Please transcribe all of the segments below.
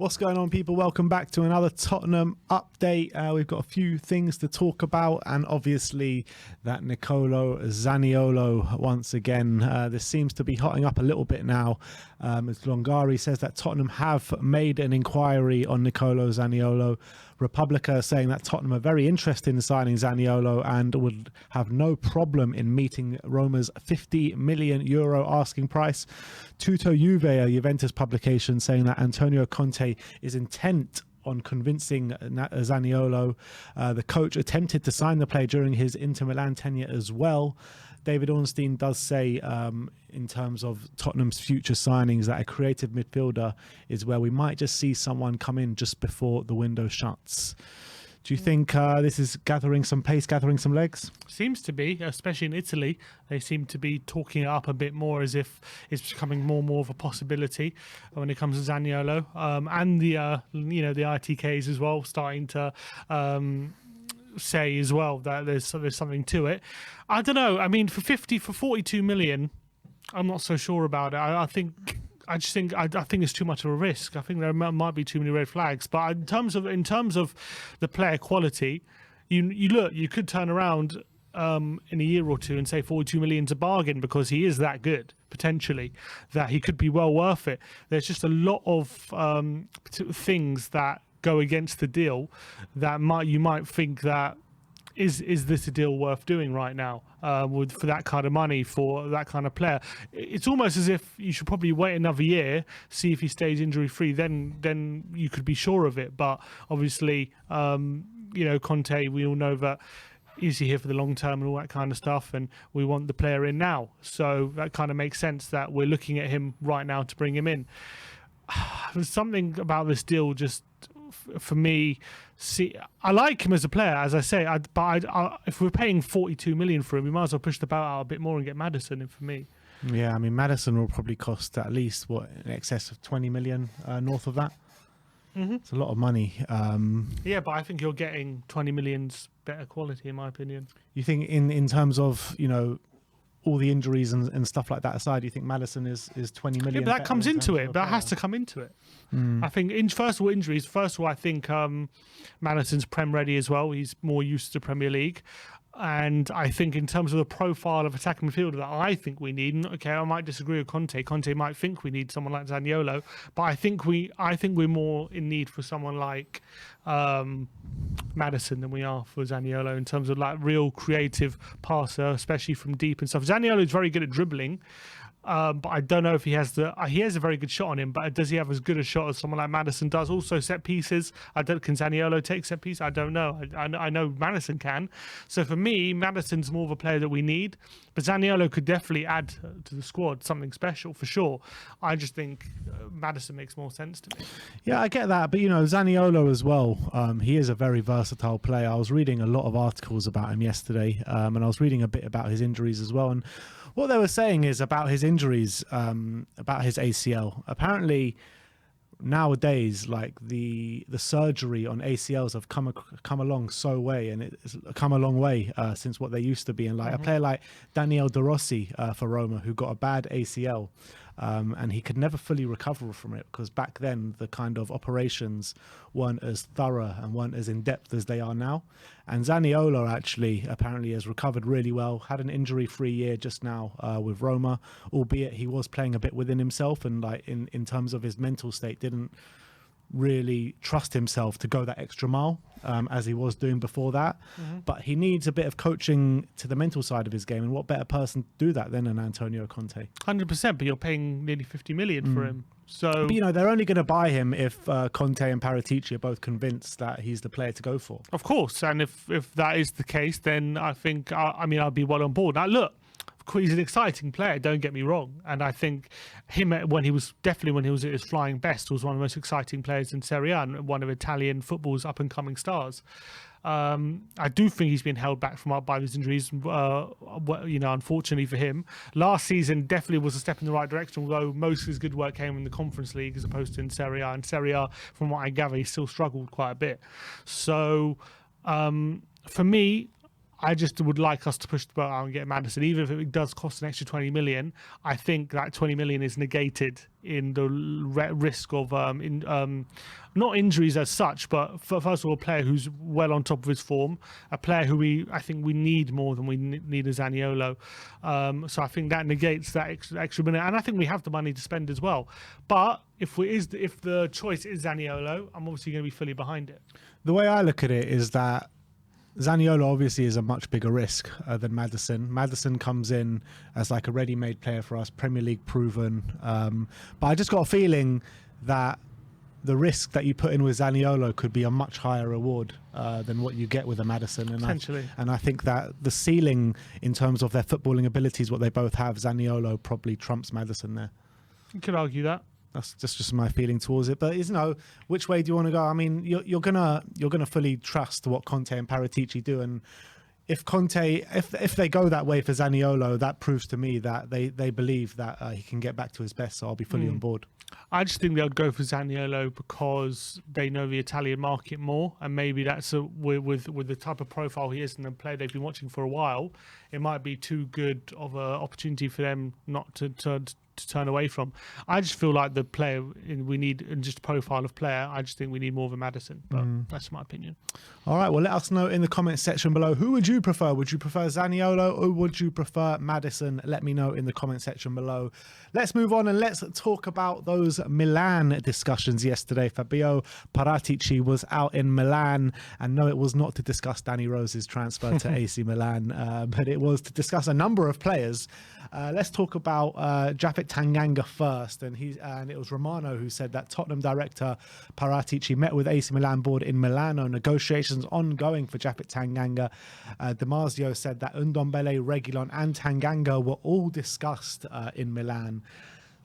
What's going on, people? Welcome back to another Tottenham update. We've got a few things to talk about, and obviously that Nicolo Zaniolo once again. This seems to be hotting up a little bit now. As Longari says that Tottenham have made an inquiry on Nicolo Zaniolo. Repubblica saying that Tottenham are very interested in signing Zaniolo and would have no problem in meeting Roma's €50 million asking price. Tutto Juve, a Juventus publication, saying that Antonio Conte is intent on convincing Zaniolo. The coach attempted to sign the player during his Inter Milan tenure as well. David Ornstein does say in terms of Tottenham's future signings that a creative midfielder is where we might just see someone come in just before the window shuts. Do you think this is gathering some pace, gathering some legs? Seems to be, especially in Italy. They seem to be talking it up a bit more as if it's becoming more and more of a possibility when it comes to Zaniolo. And the ITKs as well starting to say as well that there's something to it. I don't know. I mean, for 42 million, I'm not so sure about it. I think it's too much of a risk. I think there might be too many red flags. But in terms of the player quality, you could turn around in a year or two and say 42 million's a bargain because he is that good potentially, that he could be well worth it. There's just a lot of things that go against the deal that you might think that is this a deal worth doing right now for that kind of money for that kind of player. It's almost as if you should probably wait another year, see if he stays injury free, then you could be sure of it. But obviously Conte, we all know that is he here for the long term and all that kind of stuff, and we want the player in now, so that kind of makes sense that we're looking at him right now to bring him in. There's something about this deal just for me. See, I like him as a player, as I say, but if we're paying 42 million for him, we might as well push the boat out a bit more and get Maddison in for me. Yeah, I mean, Maddison will probably cost at least in excess of 20 million north of that. Mm-hmm. It's a lot of money. Yeah, but I think you're getting 20 million's better quality, in my opinion. You think in terms of all the injuries and stuff like that aside, you think Maddison is 20 million? Yeah, but that comes into it. That has to come into it. I think, first of all, injuries. First of all, I think Maddison's Prem ready as well. He's more used to Premier League. And I think in terms of the profile of attacking midfielder that I think we need, okay, I might disagree with Conte. Conte might think we need someone like Zaniolo, but I think we're more in need for someone like Maddison than we are for Zaniolo in terms of like real creative passer, especially from deep and stuff. Zaniolo is very good at dribbling. But I don't know if he has he has a very good shot on him, but does he have as good a shot as someone like Maddison does? Also set pieces. Can Zaniolo take set pieces? I don't know. I know Maddison can. So for me, Maddison's more of a player that we need, but Zaniolo could definitely add to the squad something special for sure. I just think Maddison makes more sense to me. Yeah, I get that, but Zaniolo as well. He is a very versatile player. I was reading a lot of articles about him yesterday, and I was reading a bit about his injuries as well. And what they were saying is about his injuries, about his ACL. Apparently, nowadays, like the surgery on ACLs have come along so way, and it's come a long way since what they used to be. And like a player like Daniele De Rossi for Roma, who got a bad ACL, and he could never fully recover from it because back then the kind of operations weren't as thorough and weren't as in depth as they are now. And Zaniolo actually apparently has recovered really well, had an injury-free year just now with Roma, albeit he was playing a bit within himself and like in terms of his mental state didn't really trust himself to go that extra mile as he was doing before that. But he needs a bit of coaching to the mental side of his game, and what better person to do that than an Antonio Conte? 100%, but you're paying nearly 50 million for him. So, but, they're only going to buy him if Conte and Parrott are both convinced that he's the player to go for. Of course, and if that is the case, then I think I'll be well on board. Now, look, he's an exciting player, don't get me wrong, and I think him when he was at his flying best was one of the most exciting players in Serie A and one of Italian football's up and coming stars. I do think he's been held back by these injuries, unfortunately for him. Last season definitely was a step in the right direction, although most of his good work came in the Conference League as opposed to in Serie A. And Serie A, from what I gather, he still struggled quite a bit. So for me, I just would like us to push the boat out and get Maddison, even if it does cost an extra 20 million. I think that 20 million is negated in the risk of not injuries as such, but first of all, a player who's well on top of his form, a player who I think we need more than we need a Zaniolo. So I think that negates that extra minute, and I think we have the money to spend as well. But if the choice is Zaniolo, I'm obviously going to be fully behind it. The way I look at it is that Zaniolo obviously is a much bigger risk than Maddison. Maddison comes in as like a ready-made player for us, Premier League proven. But I just got a feeling that the risk that you put in with Zaniolo could be a much higher reward than what you get with a Maddison. And Potentially. I think that the ceiling in terms of their footballing abilities, what they both have, Zaniolo probably trumps Maddison there. You could argue that. That's just my feeling towards it. But which way do you want to go? I mean, you're gonna fully trust what Conte and Parrott do, and if they go that way for Zaniolo, that proves to me that they believe that he can get back to his best. So I'll be fully on board. I just think they'll go for Zaniolo because they know the Italian market more, and maybe that's with the type of profile he is and the player they've been watching for a while, it might be too good of an opportunity for them not to turn away from. I just feel like the player we need, and just profile of player, I just think we need more of a Maddison, but that's my opinion. All right, well, let us know in the comments section below. Who would you prefer? Would you prefer Zaniolo or would you prefer Maddison? Let me know in the comment section below. Let's move on and let's talk about those Milan discussions yesterday. Fabio Paratici was out in Milan, and no, it was not to discuss Danny Rose's transfer to AC Milan, but it was to discuss a number of players. Let's talk about Japhet Tanganga first, and it was Romano who said that Tottenham director Paratici met with AC Milan board in Milano. Negotiations ongoing for Japhet Tanganga. Damasio said that Ndombele, Reguilon and Tanganga were all discussed in Milan.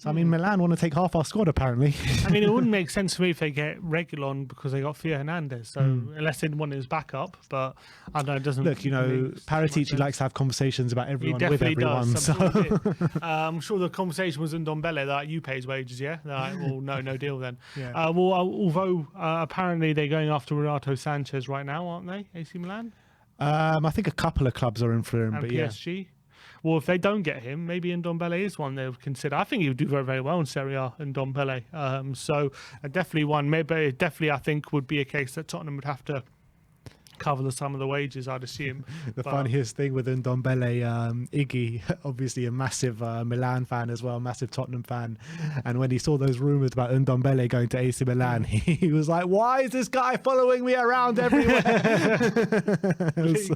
So, I mean, Milan want to take half our squad, apparently. I mean, it wouldn't make sense for me if they get Reguilon because they got Theo Hernandez. So, unless they want his backup, but I don't know, it doesn't... Look, Paratici likes to have conversations about everyone with everyone. Does, so. I'm sure the conversation was in Ndombele that you pay his wages, yeah? Like, well, no deal then. Yeah. Although apparently they're going after Renato Sanchez right now, aren't they, AC Milan? I think a couple of clubs are in for him, and but PSG. Yeah. Well, if they don't get him, maybe Ndombele is one they would consider. I think he would do very, very well in Serie A, Ndombele. So definitely one. Maybe definitely, I think, would be a case that Tottenham would have to cover the sum of the wages, I'd assume. The funniest thing with Ndombele, Iggy, obviously a massive Milan fan as well, massive Tottenham fan, and when he saw those rumours about Ndombele going to AC Milan, he was like, why is this guy following me around everywhere?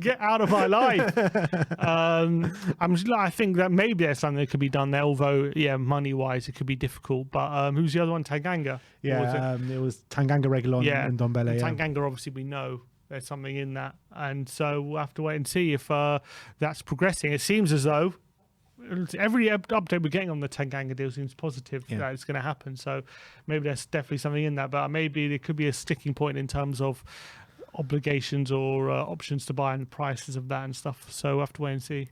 Get out of my life. I think that maybe there's something that could be done there, although, yeah, money-wise it could be difficult. But who's the other one? Tanganga? Yeah, it was Tanganga, Reguilon and Ndombele. Tanganga, obviously, we know there's something in that, and so we'll have to wait and see if that's progressing. It seems as though every update we're getting on the Tanganga deal seems positive that it's going to happen, so maybe there's definitely something in that, but maybe there could be a sticking point in terms of obligations or options to buy and prices of that and stuff, so we'll have to wait and see.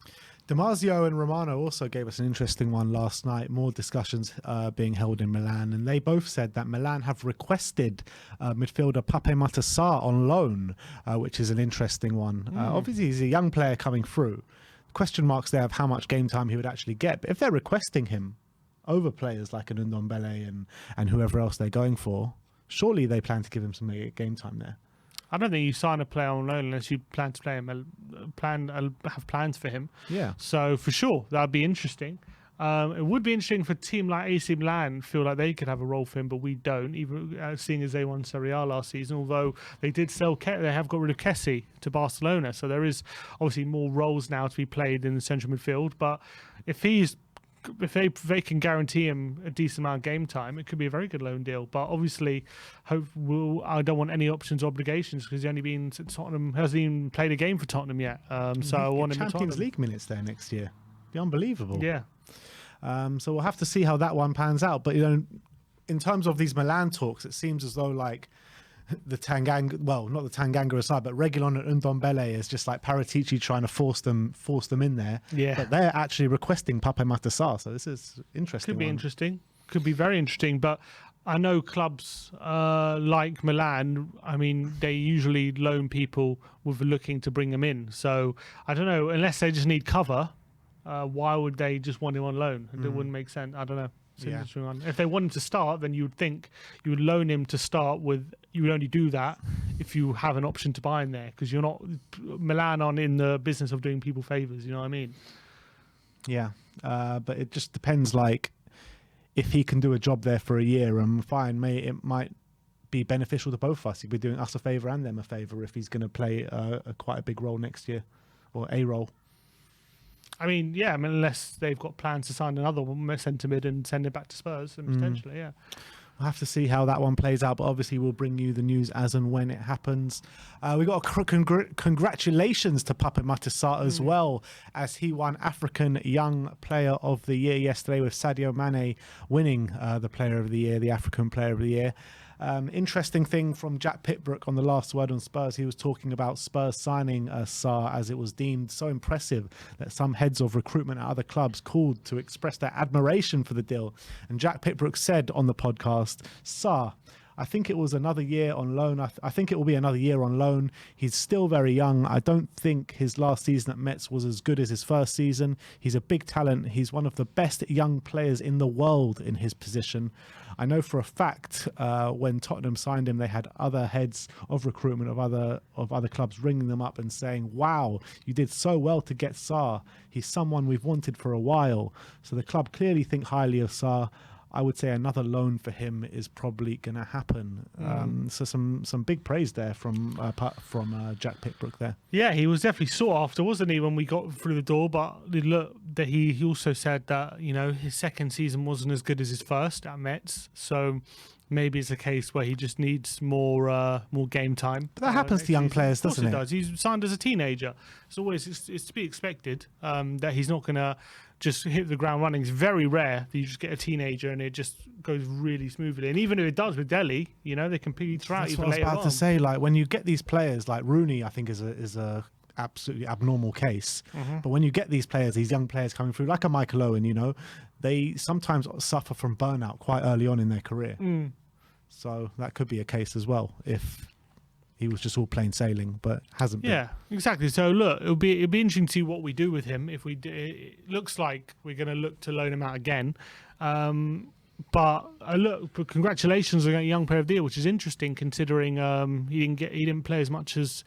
Damasio and Romano also gave us an interesting one last night. More discussions being held in Milan, and they both said that Milan have requested midfielder Pape Matar Sarr on loan, which is an interesting one. Obviously, he's a young player coming through. Question marks there of how much game time he would actually get. But if they're requesting him over players like an Ndombele and whoever else they're going for, surely they plan to give him some game time there. I don't think you sign a player on loan unless you plan to play him, have plans for him. Yeah. So for sure, that'd be interesting. It would be interesting for a team like AC Milan feel like they could have a role for him, but we don't. Even seeing as they won Serie A last season, although they did sell, they have got rid of Kessie to Barcelona, so there is obviously more roles now to be played in the central midfield. But if they can guarantee him a decent amount of game time, it could be a very good loan deal. But obviously, I don't want any options or obligations because he's only been to Tottenham, hasn't even played a game for Tottenham yet. So I want him at Champions League minutes there next year. Be unbelievable. Yeah. So we'll have to see how that one pans out. But in terms of these Milan talks, it seems as though like the Tanganga, well, not the Tanganga aside, but Reguilon and Ndombele is just like Paratici trying to force them in there. Yeah. But they're actually requesting Pape Matar Sarr, so this is interesting. Could be interesting. Could be very interesting. But I know clubs like Milan, I mean, they usually loan people with looking to bring them in. So I don't know, unless they just need cover, why would they just want him on loan? It wouldn't make sense. I don't know. It's an interesting one. If they want him to start, then you would think you would loan him to start with. You would only do that if you have an option to buy him there, because you're not Milan aren't in the business of doing people favors. You know what I mean? Yeah, but it just depends. Like, if he can do a job there for a year, and fine, it might be beneficial to both of us. He'd be doing us a favour and them a favour if he's going to play quite a big role next year, or a role. I mean, yeah, unless they've got plans to sign another centre mid and send it back to Spurs, and potentially, yeah. We'll have to see how that one plays out, but obviously we'll bring you the news as and when it happens. We got a congratulations to Pape Matar Sarr as well, as he won African Young Player of the Year yesterday, with Sadio Mane winning the Player of the Year, the African Player of the Year. Interesting thing from Jack Pitbrook on the Last Word on Spurs. He was talking about Spurs signing Sarr, as it was deemed so impressive that some heads of recruitment at other clubs called to express their admiration for the deal. And Jack Pitbrook said on the podcast, Sarr, I think it was another year on loan. I think it will be another year on loan. He's still very young. I don't think his last season at Metz was as good as his first season. He's a big talent. He's one of the best young players in the world in his position. I know for a fact when Tottenham signed him, they had other heads of recruitment of other clubs ringing them up and saying, wow, you did so well to get Sarr. He's someone we've wanted for a while. So the club clearly think highly of Sarr. I would say another loan for him is probably going to happen. So some big praise there from Jack Pitbrook there. Yeah, he was definitely sought after, wasn't he, when we got through the door? But look, that he also said that, you know, his second season wasn't as good as his first at Metz. So maybe it's a case where he just needs more game time. But that happens to young players, doesn't it? Of course it does. He's signed as a teenager. It's to be expected that he's not going to just hit the ground running. It's very rare that you just get a teenager and it just goes really smoothly. And even if it does with Delhi, you know, they compete throughout. That's even what I was later about on. to say. Like, when you get these players, like Rooney, I think is a absolutely abnormal case. But when you get these players, these young players coming through, like a Michael Owen, you know, they sometimes suffer from burnout quite early on in their career. So that could be a case as well if he was just all plain sailing, but hasn't been. Yeah, exactly. So look, it'll be interesting to see what we do with him. If we do, it looks like we're going to look to loan him out again. But congratulations on a young player of the year, which is interesting considering he didn't play as much as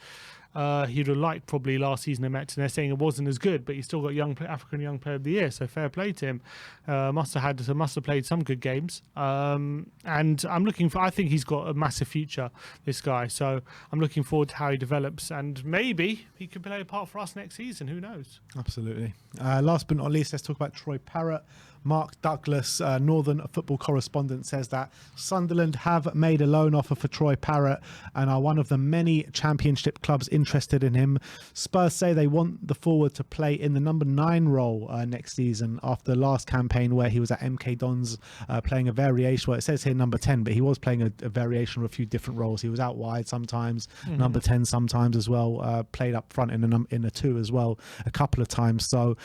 he'd have liked probably last season at Metz, and they're saying it wasn't as good, but he still got African Young Player of the Year, so fair play to him. Must have played some good games, and I think he's got a massive future, this guy, so I'm looking forward to how he develops, and maybe he could play a part for us next season, who knows. Absolutely. Last but not least, let's talk about Troy Parrott. Mark Douglas, Northern football correspondent, says that Sunderland have made a loan offer for Troy Parrott and are one of the many Championship clubs interested in him. Spurs say they want the forward to play in the number 9 role next season, after the last campaign where he was at MK Dons playing a variation. Well, it says here number 10, but he was playing a variation of a few different roles. He was out wide sometimes, number 10 sometimes as well, played up front in a 2 as well a couple of times. So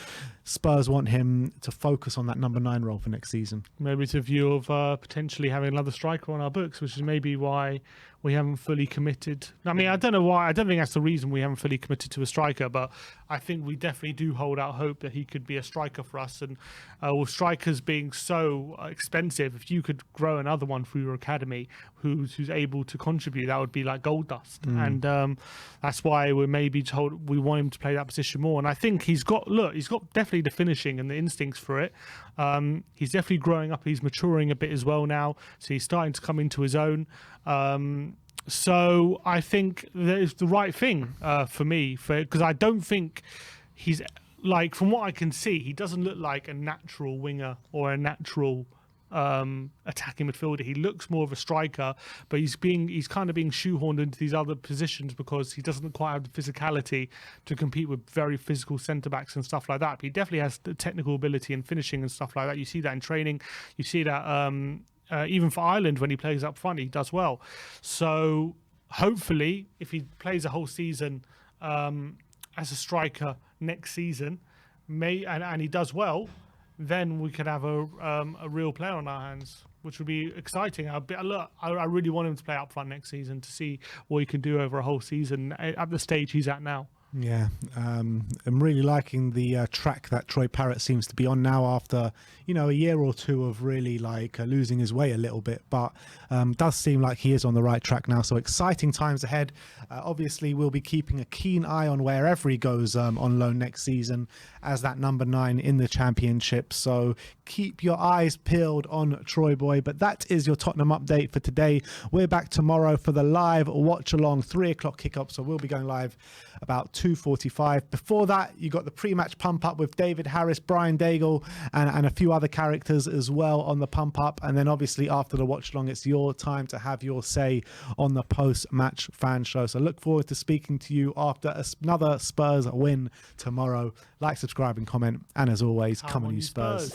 Spurs want him to focus on that number 9 role for next season. Maybe it's a view of potentially having another striker on our books, which is maybe why we haven't fully committed. I mean, I don't know why. I don't think that's the reason we haven't fully committed to a striker, but I think we definitely do hold out hope that he could be a striker for us. And with strikers being so expensive, if you could grow another one through your academy who's able to contribute, that would be like gold dust. And that's why we're maybe told we want him to play that position more. And I think he's got definitely the finishing and the instincts for it. He's definitely growing up. He's maturing a bit as well now, so he's starting to come into his own. So I think that is the right thing for me, because I don't think he's, like, from what I can see, he doesn't look like a natural winger or a natural attacking midfielder. He looks more of a striker, but he's kind of being shoehorned into these other positions because he doesn't quite have the physicality to compete with very physical centre backs and stuff like that. But he definitely has the technical ability and finishing and stuff like that. You see that in training. You see that even for Ireland, when he plays up front, he does well. So hopefully, if he plays a whole season as a striker next season, and he does well, then we could have a real player on our hands, which would be exciting. I really want him to play up front next season to see what he can do over a whole season at the stage he's at now. Yeah, I'm really liking the track that Troy Parrott seems to be on now after, a year or two of really losing his way a little bit, but does seem like he is on the right track now. So exciting times ahead. Obviously, we'll be keeping a keen eye on wherever he goes on loan next season as that number 9 in the Championship. So keep your eyes peeled on Troy Boy. But that is your Tottenham update for today. We're back tomorrow for the live watch along 3 o'clock kickoff. So we'll be going live about 2:45. Before that, you got the pre-match pump up with David Harris, Brian Daigle, and a few other characters as well on the pump up. And then obviously after the watch along, it's your time to have your say on the post-match fan show. So look forward to speaking to you after another Spurs win tomorrow. Like, subscribe and comment. And as always, come on you Spurs.